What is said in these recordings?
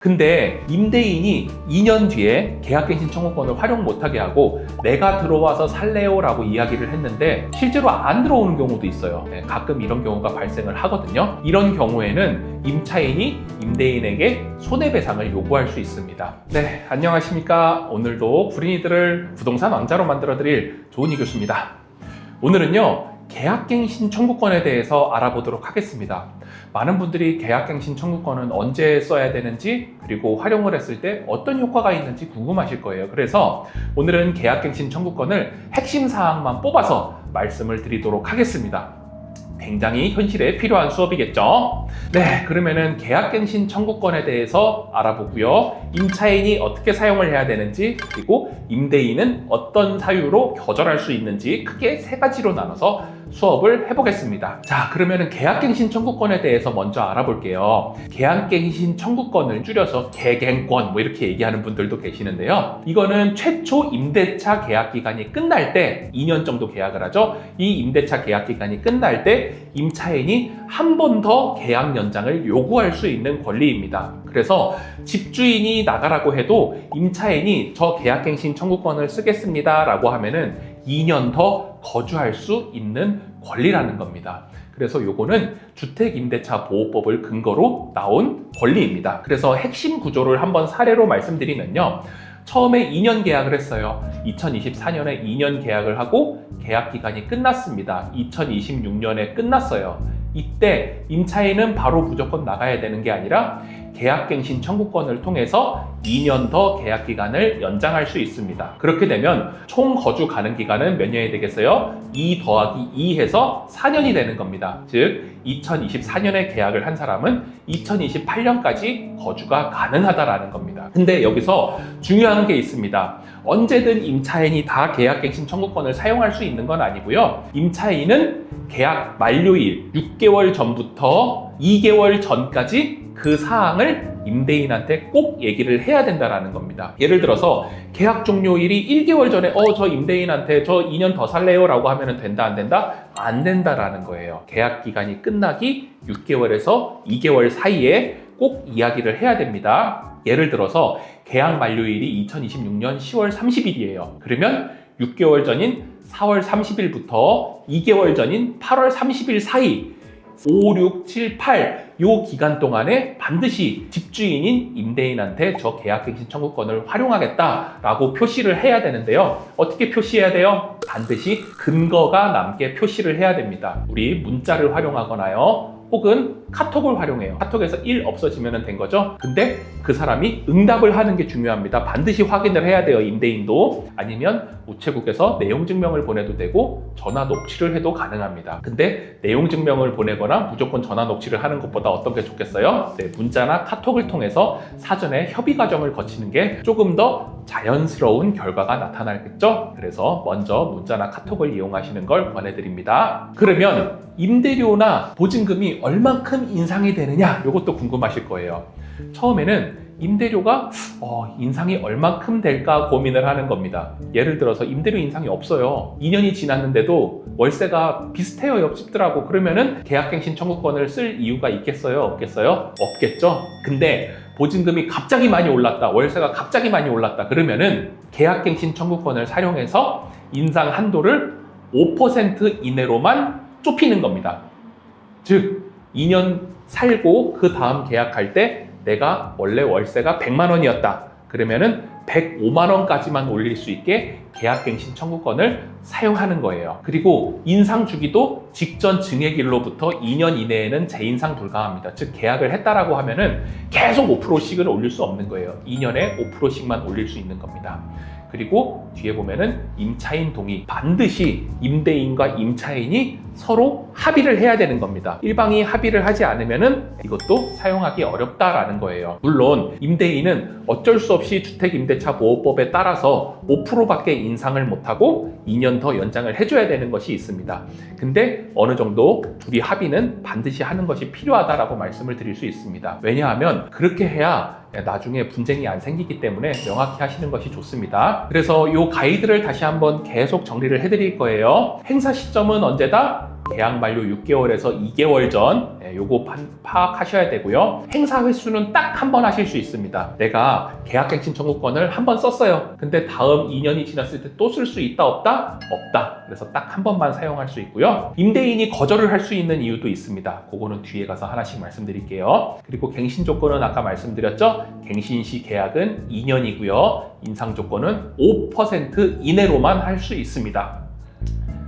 근데 임대인이 2년 뒤에 계약갱신 청구권을 활용 못하게 하고 내가 들어와서 살래요 라고 이야기를 했는데 실제로 안 들어오는 경우도 있어요. 가끔 이런 경우가 발생을 하거든요. 이런 경우에는 임차인이 임대인에게 손해배상을 요구할 수 있습니다. 네, 안녕하십니까. 오늘도 구린이들을 부동산 왕자로 만들어드릴 조은희 교수입니다. 오늘은요, 계약갱신 청구권에 대해서 알아보도록 하겠습니다. 많은 분들이 계약갱신 청구권은 언제 써야 되는지, 그리고 활용을 했을 때 어떤 효과가 있는지 궁금하실 거예요. 그래서 오늘은 계약갱신 청구권을 핵심 사항만 뽑아서 말씀을 드리도록 하겠습니다. 굉장히 현실에 필요한 수업이겠죠? 네, 그러면은 계약갱신 청구권에 대해서 알아보고요. 임차인이 어떻게 사용을 해야 되는지, 그리고 임대인은 어떤 사유로 거절할 수 있는지 크게 세 가지로 나눠서 수업을 해보겠습니다. 자, 그러면은 계약갱신 청구권에 대해서 먼저 알아볼게요. 계약갱신 청구권을 줄여서 계갱권 뭐 이렇게 얘기하는 분들도 계시는데요. 이거는 최초 임대차 계약 기간이 끝날 때 2년 정도 계약을 하죠. 이 임대차 계약 기간이 끝날 때 임차인이 한 번 더 계약 연장을 요구할 수 있는 권리입니다. 그래서 집주인이 나가라고 해도 임차인이 저 계약갱신 청구권을 쓰겠습니다 라고 하면은 2년 더 거주할 수 있는 권리라는 겁니다. 그래서 요거는 주택임대차보호법을 근거로 나온 권리입니다. 그래서 핵심 구조를 한번 사례로 말씀드리면요. 처음에 2년 계약을 했어요. 2024년에 2년 계약을 하고 계약 기간이 끝났습니다. 2026년에 끝났어요. 이때 임차인은 바로 무조건 나가야 되는 게 아니라 계약갱신 청구권을 통해서 2년 더 계약 기간을 연장할 수 있습니다. 그렇게 되면 총 거주 가능 기간은 몇 년이 되겠어요? 2 더하기 2 해서 4년이 되는 겁니다. 즉 2024년에 계약을 한 사람은 2028년까지 거주가 가능하다라는 겁니다. 근데 여기서 중요한 게 있습니다. 언제든 임차인이 다 계약갱신 청구권을 사용할 수 있는 건 아니고요. 임차인은 계약 만료일 6개월 전부터 2개월 전까지 그 사항을 임대인한테 꼭 얘기를 해야 된다라는 겁니다. 예를 들어서 계약 종료일이 1개월 전에 저 임대인한테 저 2년 더 살래요 라고 하면 된다 안 된다? 안 된다라는 거예요. 계약 기간이 끝나기 6개월에서 2개월 사이에 꼭 이야기를 해야 됩니다. 예를 들어서 계약 만료일이 2026년 10월 30일이에요. 그러면 6개월 전인 4월 30일부터 2개월 전인 8월 30일 사이 5, 6, 7, 8 요 기간 동안에 반드시 집주인인 임대인한테 저 계약갱신 청구권을 활용하겠다라고 표시를 해야 되는데요. 어떻게 표시해야 돼요? 반드시 근거가 남게 표시를 해야 됩니다. 우리 문자를 활용하거나요. 혹은 카톡을 활용해요. 카톡에서 1 없어지면 된 거죠. 근데 그 사람이 응답을 하는 게 중요합니다. 반드시 확인을 해야 돼요. 임대인도. 아니면 우체국에서 내용 증명을 보내도 되고 전화 녹취를 해도 가능합니다. 근데 내용 증명을 보내거나 무조건 전화 녹취를 하는 것보다 어떤 게 좋겠어요? 네, 문자나 카톡을 통해서 사전에 협의 과정을 거치는 게 조금 더 자연스러운 결과가 나타나겠죠? 그래서 먼저 문자나 카톡을 이용하시는 걸 권해드립니다. 그러면 임대료나 보증금이 얼만큼 인상이 되느냐? 이것도 궁금하실 거예요. 처음에는 임대료가 인상이 얼만큼 될까 고민을 하는 겁니다. 예를 들어서 임대료 인상이 없어요. 2년이 지났는데도 월세가 비슷해요, 옆집들하고. 그러면은 계약갱신 청구권을 쓸 이유가 있겠어요? 없겠어요? 없겠죠? 근데 보증금이 갑자기 많이 올랐다, 월세가 갑자기 많이 올랐다 그러면은 계약갱신 청구권을 사용해서 인상 한도를 5% 이내로만 좁히는 겁니다. 즉 2년 살고 그 다음 계약할 때 내가 원래 월세가 100만 원이었다 그러면은 105만 원까지만 올릴 수 있게 계약갱신 청구권을 사용하는 거예요. 그리고 인상 주기도 직전 증액일로부터 2년 이내에는 재인상 불가합니다. 즉 계약을 했다라고 하면은 계속 5%씩을 올릴 수 없는 거예요. 2년에 5%씩만 올릴 수 있는 겁니다. 그리고 뒤에 보면은 임차인 동의, 반드시 임대인과 임차인이 서로 합의를 해야 되는 겁니다. 일방이 합의를 하지 않으면은 이것도 사용하기 어렵다라는 거예요. 물론 임대인은 어쩔 수 없이 주택임대차보호법에 따라서 5%밖에 인상을 못하고 2년 더 연장을 해줘야 되는 것이 있습니다. 근데 어느 정도 둘이 합의는 반드시 하는 것이 필요하다라고 말씀을 드릴 수 있습니다. 왜냐하면 그렇게 해야 나중에 분쟁이 안 생기기 때문에 명확히 하시는 것이 좋습니다. 그래서 이 가이드를 다시 한번 계속 정리를 해드릴 거예요. 행사 시점은 언제다? 계약 만료 6개월에서 2개월 전 요거 파악하셔야 되고요. 행사 횟수는 딱 한 번 하실 수 있습니다. 내가 계약갱신 청구권을 한 번 썼어요. 근데 다음 2년이 지났을 때 또 쓸 수 있다 없다? 없다. 그래서 딱 한 번만 사용할 수 있고요. 임대인이 거절을 할 수 있는 이유도 있습니다. 그거는 뒤에 가서 하나씩 말씀드릴게요. 그리고 갱신 조건은 아까 말씀드렸죠? 갱신 시 계약은 2년이고요. 인상 조건은 5% 이내로만 할 수 있습니다.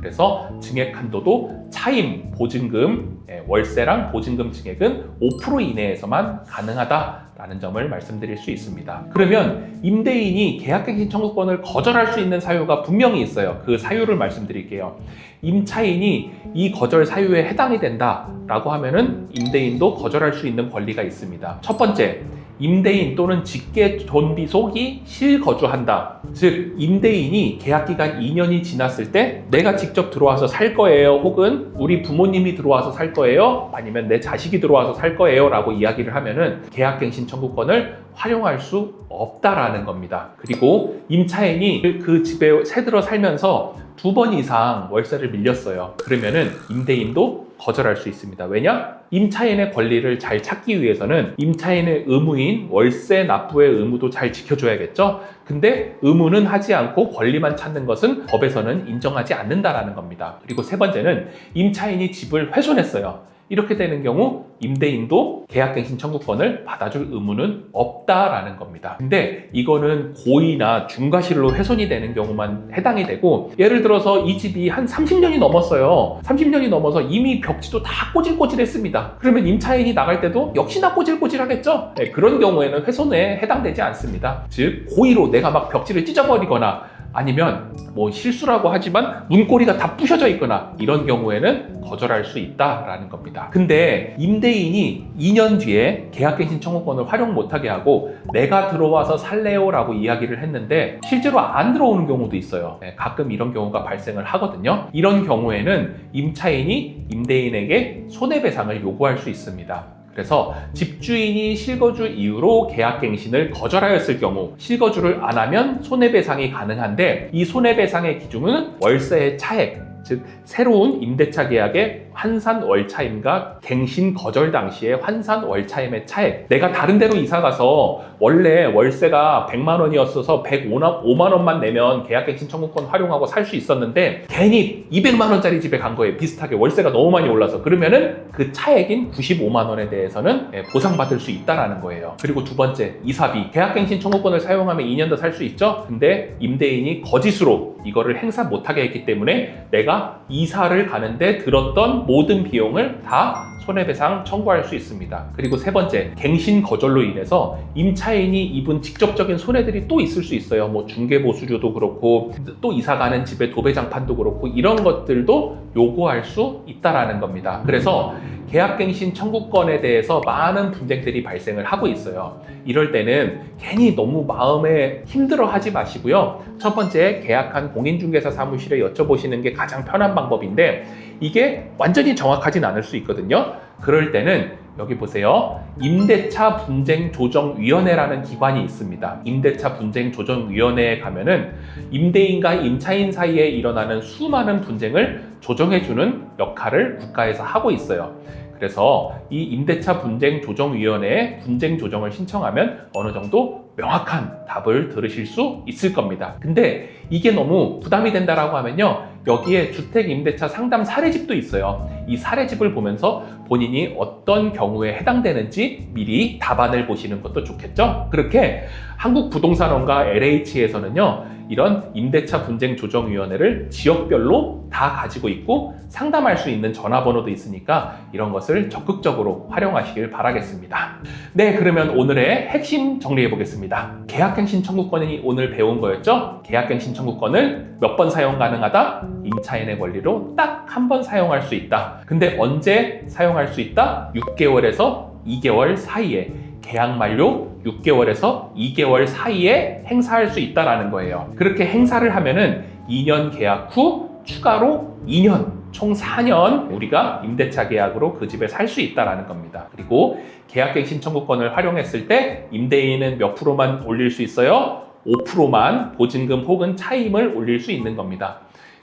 그래서 증액 한도도 차임, 보증금, 월세랑 보증금 증액은 5% 이내에서만 가능하다라는 점을 말씀드릴 수 있습니다. 그러면 임대인이 계약갱신 청구권을 거절할 수 있는 사유가 분명히 있어요. 그 사유를 말씀드릴게요. 임차인이 이 거절 사유에 해당이 된다라고 하면은 임대인도 거절할 수 있는 권리가 있습니다. 첫 번째, 임대인 또는 직계 존비속이 실거주한다. 즉 임대인이 계약기간 2년이 지났을 때 내가 직접 들어와서 살 거예요, 혹은 우리 부모님이 들어와서 살 거예요, 아니면 내 자식이 들어와서 살 거예요 라고 이야기를 하면은 계약갱신 청구권을 활용할 수 없다라는 겁니다. 그리고 임차인이 그 집에 새들어 살면서 2번 이상 월세를 밀렸어요. 그러면은 임대인도 거절할 수 있습니다. 왜냐? 임차인의 권리를 잘 찾기 위해서는 임차인의 의무인 월세 납부의 의무도 잘 지켜줘야겠죠? 근데 의무는 하지 않고 권리만 찾는 것은 법에서는 인정하지 않는다라는 겁니다. 그리고 세 번째는 임차인이 집을 훼손했어요. 이렇게 되는 경우 임대인도 계약갱신 청구권을 받아줄 의무는 없다라는 겁니다. 근데 이거는 고의나 중과실로 훼손이 되는 경우만 해당이 되고, 예를 들어서 이 집이 한 30년이 넘었어요. 30년이 넘어서 이미 벽지도 다 꼬질꼬질했습니다. 그러면 임차인이 나갈 때도 역시나 꼬질꼬질하겠죠? 네, 그런 경우에는 훼손에 해당되지 않습니다. 즉 고의로 내가 막 벽지를 찢어버리거나 아니면 뭐 실수라고 하지만 문고리가 다 부셔져 있거나 이런 경우에는 거절할 수 있다라는 겁니다. 근데 임대인이 2년 뒤에 계약갱신 청구권을 활용 못하게 하고 내가 들어와서 살래요 라고 이야기를 했는데 실제로 안 들어오는 경우도 있어요. 가끔 이런 경우가 발생을 하거든요. 이런 경우에는 임차인이 임대인에게 손해배상을 요구할 수 있습니다. 그래서 집주인이 실거주 이유로 계약갱신을 거절하였을 경우 실거주를 안 하면 손해배상이 가능한데, 이 손해배상의 기준은 월세의 차액, 즉 새로운 임대차 계약의 환산 월차임과 갱신 거절 당시의 환산 월차임의 차액. 내가 다른 데로 이사 가서 원래 월세가 100만 원이었어서 105만 원만 내면 계약갱신 청구권 활용하고 살 수 있었는데 괜히 200만 원짜리 집에 간 거예요. 비슷하게 월세가 너무 많이 올라서. 그러면은 그 차액인 95만 원에 대해서는 보상받을 수 있다라는 거예요. 그리고 두 번째, 이사비. 계약갱신 청구권을 사용하면 2년 더 살 수 있죠? 근데 임대인이 거짓으로 이거를 행사 못하게 했기 때문에 내가 이사를 가는데 들었던 모든 비용을 다 손해배상 청구할 수 있습니다. 그리고 세 번째, 갱신 거절로 인해서 임차인이 입은 직접적인 손해들이 또 있을 수 있어요. 뭐 중개보수료도 그렇고 또 이사가는 집의 도배장판도 그렇고 이런 것들도 요구할 수 있다라는 겁니다. 그래서 계약갱신 청구권에 대해서 많은 분쟁들이 발생을 하고 있어요. 이럴 때는 괜히 너무 마음에 힘들어하지 마시고요. 첫 번째, 계약한 공인중개사 사무실에 여쭤보시는 게 가장 편한 방법인데 이게 완전히 정확하진 않을 수 있거든요. 그럴 때는 여기 보세요. 임대차 분쟁 조정위원회라는 기관이 있습니다. 임대차 분쟁 조정위원회에 가면은 임대인과 임차인 사이에 일어나는 수많은 분쟁을 조정해주는 역할을 국가에서 하고 있어요. 그래서 이 임대차 분쟁 조정위원회에 분쟁 조정을 신청하면 어느 정도 명확한 답을 들으실 수 있을 겁니다. 근데 이게 너무 부담이 된다라고 하면요, 여기에 주택 임대차 상담 사례집도 있어요. 이 사례집을 보면서 본인이 어떤 경우에 해당되는지 미리 답안을 보시는 것도 좋겠죠? 그렇게 한국부동산원과 LH에서는요, 이런 임대차 분쟁 조정위원회를 지역별로 다 가지고 있고 상담할 수 있는 전화번호도 있으니까 이런 것을 적극적으로 활용하시길 바라겠습니다. 네, 그러면 오늘의 핵심 정리해 보겠습니다. 계약갱신 청구권이 오늘 배운 거였죠? 계약갱신 청구권을 몇 번 사용 가능하다? 임차인의 권리로 딱 한 번 사용할 수 있다. 근데 언제 사용할 수 있다? 6개월에서 2개월 사이에, 계약 만료 6개월에서 2개월 사이에 행사할 수 있다라는 거예요. 그렇게 행사를 하면은 2년 계약 후 추가로 2년, 총 4년 우리가 임대차 계약으로 그 집에 살 수 있다라는 겁니다. 그리고 계약갱신 청구권을 활용했을 때 임대인은 몇 프로만 올릴 수 있어요? 5%만 보증금 혹은 차임을 올릴 수 있는 겁니다.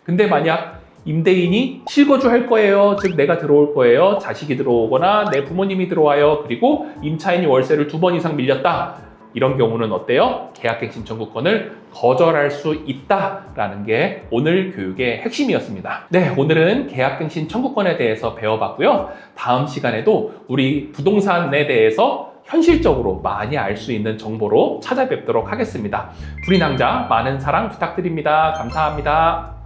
근데 만약 임대인이 실거주 할 거예요. 즉 내가 들어올 거예요. 자식이 들어오거나 내 부모님이 들어와요. 그리고 임차인이 월세를 2번 이상 밀렸다. 이런 경우는 어때요? 계약갱신 청구권을 거절할 수 있다라는 게 오늘 교육의 핵심이었습니다. 네, 오늘은 계약갱신 청구권에 대해서 배워봤고요. 다음 시간에도 우리 부동산에 대해서 현실적으로 많이 알 수 있는 정보로 찾아뵙도록 하겠습니다. 불인왕자 많은 사랑 부탁드립니다. 감사합니다.